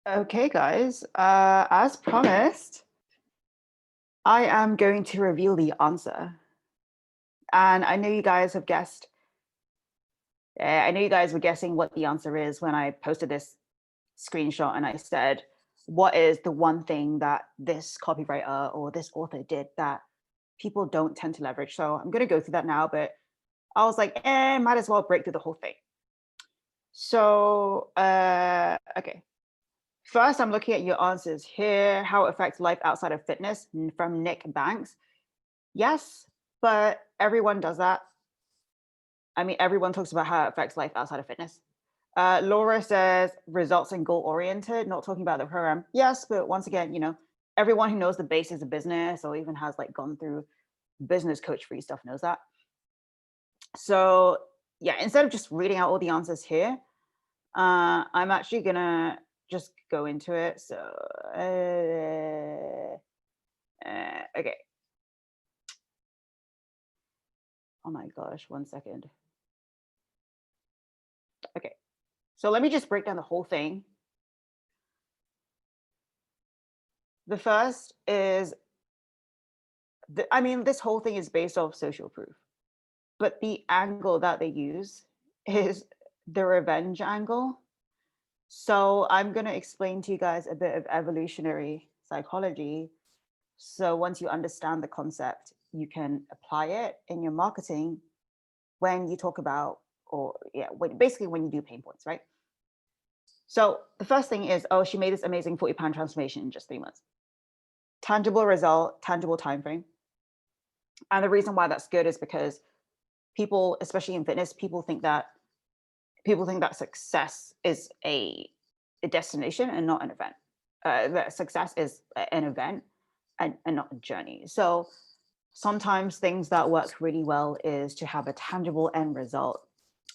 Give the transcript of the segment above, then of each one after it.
Okay, guys, as promised, I am going to reveal the answer. And I know you guys have guessed. I know you guys were guessing what the answer is when I posted this screenshot and I said, what is the one thing that this copywriter or this author did that people don't tend to leverage? So I'm going to go through that now, but I was like, might as well break through the whole thing. So, okay. First, I'm looking at your answers here. How it affects life outside of fitness from Nick Banks. Yes, but everyone does that. I mean, everyone talks about how it affects life outside of fitness. Laura says results and goal oriented, not talking about the program. Yes, but once again, everyone who knows the basics of business or even has like gone through business coach free stuff knows that. So yeah, instead of just reading out all the answers here, I'm actually gonna just go into it. So okay. Oh my gosh, 1 second. Okay, so let me just break down the whole thing. The first is, this whole thing is based off social proof, but the angle that they use is the revenge angle. So I'm going to explain to you guys a bit of evolutionary psychology. So once you understand the concept, you can apply it in your marketing when you talk about, basically when you do pain points, right? So the first thing is, oh, she made this amazing 40-pound transformation in just 3 months. Tangible result, tangible time frame. And the reason why that's good is because people, especially in fitness, people think that success is a destination and not an event. That success is an event and not a journey. So sometimes things that work really well is to have a tangible end result,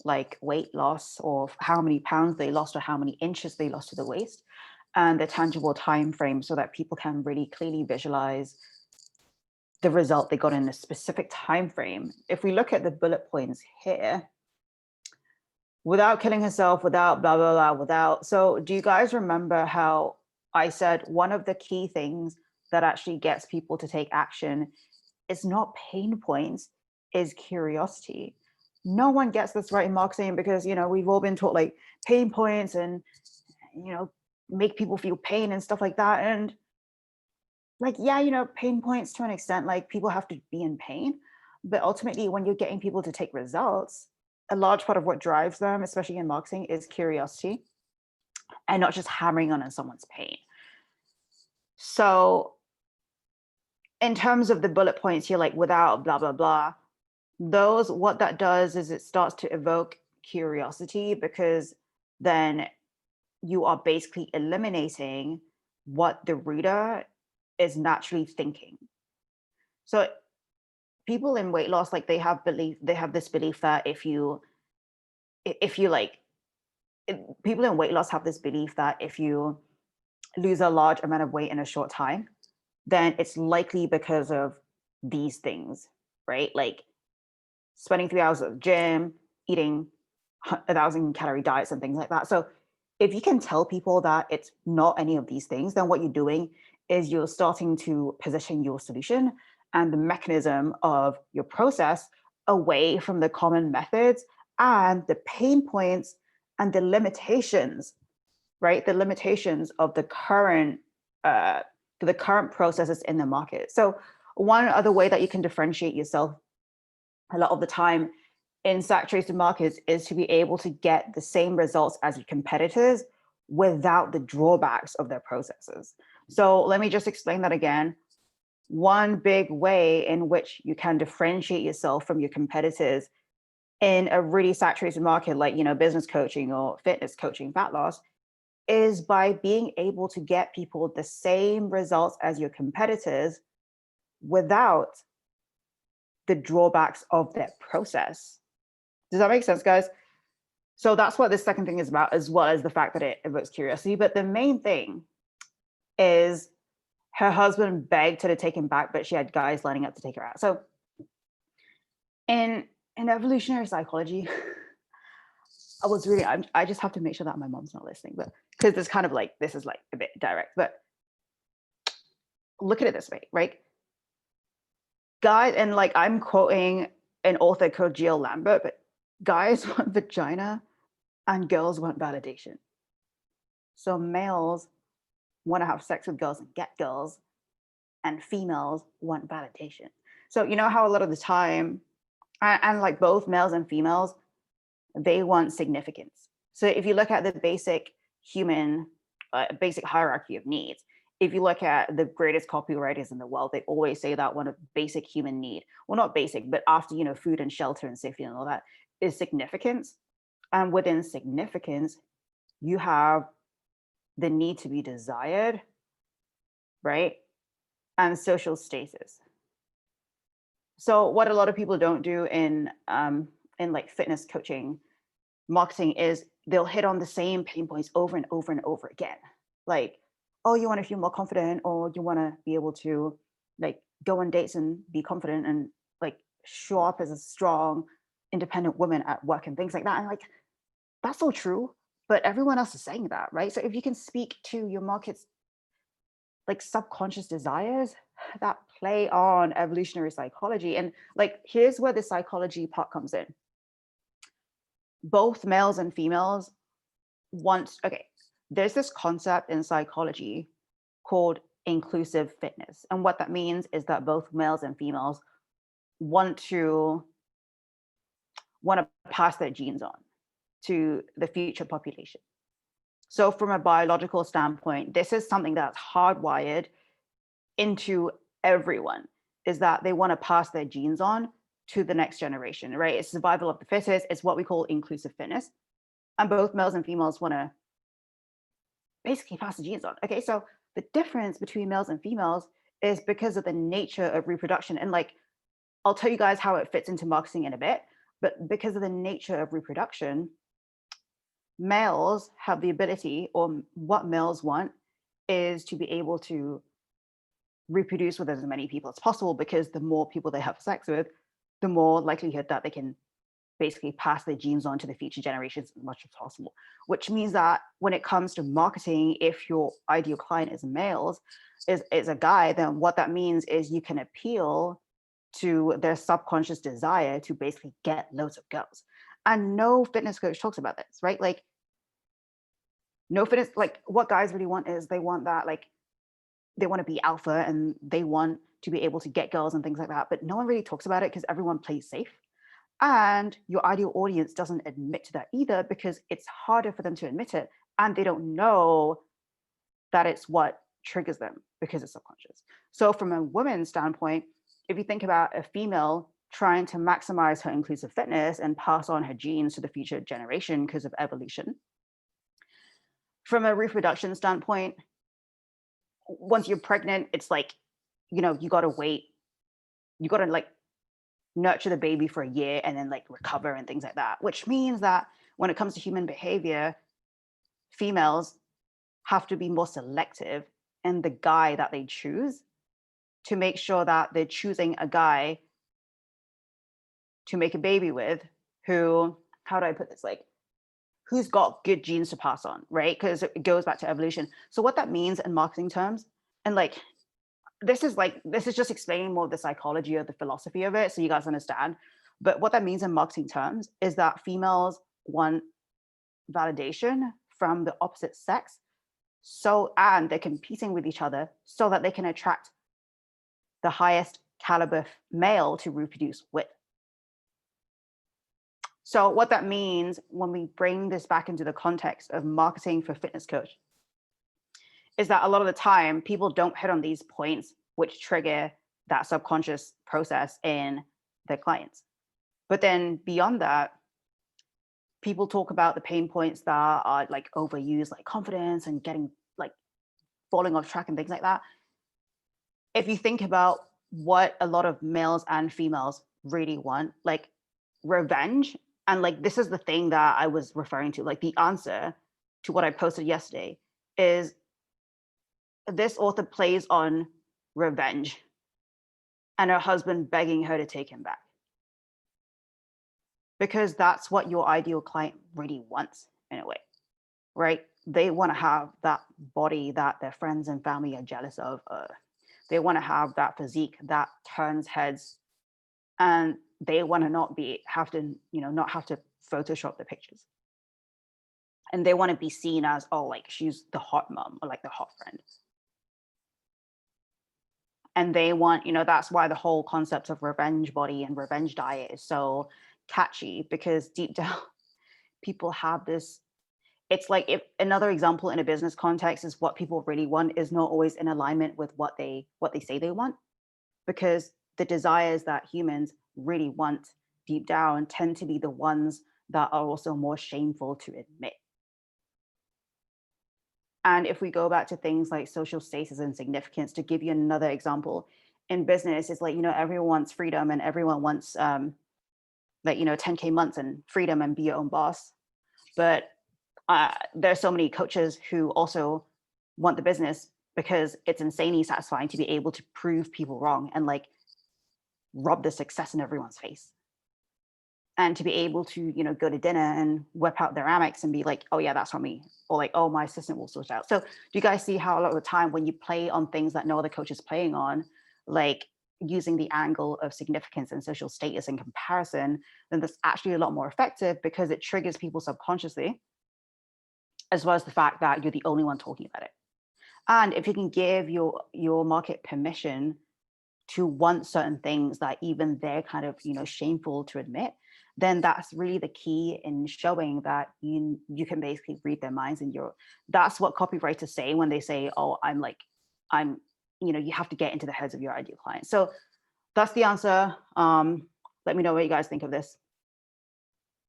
like weight loss or how many pounds they lost or how many inches they lost to the waist, and the tangible time frame so that people can really clearly visualize the result they got in a specific time frame. If we look at the bullet points here, without killing herself, without blah, blah, blah, without. So do you guys remember how I said one of the key things that actually gets people to take action is not pain points, is curiosity. No one gets this right in marketing because, we've all been taught like pain points and, make people feel pain and stuff like that. And like, yeah, pain points to an extent, like people have to be in pain. But ultimately, when you're getting people to take results, a large part of what drives them, especially in marketing, is curiosity and not just hammering on someone's pain. So in terms of the bullet points, you're like, without blah, blah, blah, what that does is it starts to evoke curiosity, because then you are basically eliminating what the reader is naturally thinking. So people in weight loss, like they have this belief that if you like, people in weight loss have this belief that if you lose a large amount of weight in a short time, then it's likely because of these things, right? Like spending 3 hours at the gym, eating 1,000-calorie diets and things like that. So if you can tell people that it's not any of these things, then what you're doing is you're starting to position your solution and the mechanism of your process away from the common methods and the pain points and the limitations, right? The limitations of the current processes in the market. So one other way that you can differentiate yourself a lot of the time in saturated markets is to be able to get the same results as your competitors without the drawbacks of their processes. So let me just explain that again. One big way in which you can differentiate yourself from your competitors in a really saturated market, like, business coaching or fitness coaching, fat loss, is by being able to get people the same results as your competitors without the drawbacks of their process. Does that make sense, guys? So that's what this second thing is about, as well as the fact that it evokes curiosity. But the main thing is her husband begged her to take him back, but she had guys lining up to take her out. So in evolutionary psychology, I was really, I just have to make sure that my mom's not listening, but because it's kind of like, this is like a bit direct, but look at it this way, right? Guys, and like I'm quoting an author called Jill Lambert, but guys want vagina and girls want validation. So males want to have sex with girls and get girls, and females want validation. So you know how a lot of the time, and like both males and females, they want significance. So if you look at the basic human, basic hierarchy of needs, if you look at the greatest copywriters in the world, they always say that one of basic human need, well, not basic, but after, you know, food and shelter and safety and all that, is significance. And within significance, you have the need to be desired, right? And social status. So what a lot of people don't do in like fitness coaching marketing is they'll hit on the same pain points over and over and over again. Like, oh, you want to feel more confident, or you want to be able to like go on dates and be confident and like show up as a strong, independent woman at work and things like that. And like, that's so true, but everyone else is saying that, right? So if you can speak to your market's like subconscious desires that play on evolutionary psychology, and like, here's where the psychology part comes in. Both males and females want, okay, there's this concept in psychology called inclusive fitness. And what that means is that both males and females want to pass their genes on to the future population. So from a biological standpoint, this is something that's hardwired into everyone, is that they want to pass their genes on to the next generation, right? It's survival of the fittest. It's what we call inclusive fitness. And both males and females want to basically pass the genes on. Okay, so the difference between males and females is because of the nature of reproduction. And like, I'll tell you guys how it fits into marketing in a bit, but because of the nature of reproduction, males have the ability, or what males want is to be able to reproduce with as many people as possible, because the more people they have sex with, the more likelihood that they can basically pass their genes on to the future generations as much as possible. Which means that when it comes to marketing, if your ideal client is males, is a guy, then what that means is you can appeal to their subconscious desire to basically get loads of girls. And no fitness coach talks about this, right? Like, no fitness, like what guys really want is they want that, like, they want to be alpha and they want to be able to get girls and things like that. But no one really talks about it because everyone plays safe. And your ideal audience doesn't admit to that either, because it's harder for them to admit it. And they don't know that it's what triggers them because it's subconscious. So from a woman's standpoint, if you think about a female trying to maximize her inclusive fitness and pass on her genes to the future generation because of evolution, from a reproduction standpoint, once you're pregnant, it's like, you know, you got to wait. You got to like nurture the baby for a year and then like recover and things like that, which means that when it comes to human behavior, females have to be more selective in the guy that they choose, to make sure that they're choosing a guy to make a baby with who, how do I put this, like, who's got good genes to pass on, right? Because it goes back to evolution. So what that means in marketing terms, and like, this is just explaining more of the psychology of the philosophy of it, so you guys understand. But what that means in marketing terms is that females want validation from the opposite sex, and they're competing with each other so that they can attract the highest caliber male to reproduce with. So what that means when we bring this back into the context of marketing for fitness coach is that a lot of the time people don't hit on these points which trigger that subconscious process in their clients. But then beyond that, people talk about the pain points that are like overused, like confidence and getting like falling off track and things like that. If you think about what a lot of males and females really want, like revenge, and like this is the thing that I was referring to, like the answer to what I posted yesterday is this author plays on revenge and her husband begging her to take him back. because that's what your ideal client really wants in a way, right? They want to have that body that their friends and family are jealous of. They want to have that physique that turns heads, and they want to not be have to, not have to Photoshop the pictures. And they want to be seen as, oh, like she's the hot mom or like the hot friend. And they want, that's why the whole concept of revenge body and revenge diet is so catchy, because deep down, people have this. It's like, if another example in a business context is what people really want is not always in alignment with what they say they want, because the desires that humans really want deep down tend to be the ones that are also more shameful to admit. And if we go back to things like social status and significance, to give you another example, in business, it's like, everyone wants freedom and everyone wants, like, 10K months and freedom and be your own boss. But there's so many coaches who also want the business because it's insanely satisfying to be able to prove people wrong and like rub the success in everyone's face. And to be able to, go to dinner and whip out their Amex and be like, oh yeah, that's not me. Or like, oh, my assistant will sort it out. So do you guys see how a lot of the time when you play on things that no other coach is playing on, like using the angle of significance and social status and comparison, then that's actually a lot more effective because it triggers people subconsciously, as well as the fact that you're the only one talking about it. And if you can give your market permission to want certain things that even they're kind of, shameful to admit, then that's really the key in showing that you can basically read their minds. And that's what copywriters say when they say, oh, I'm you have to get into the heads of your ideal client. So that's the answer. Let me know what you guys think of this.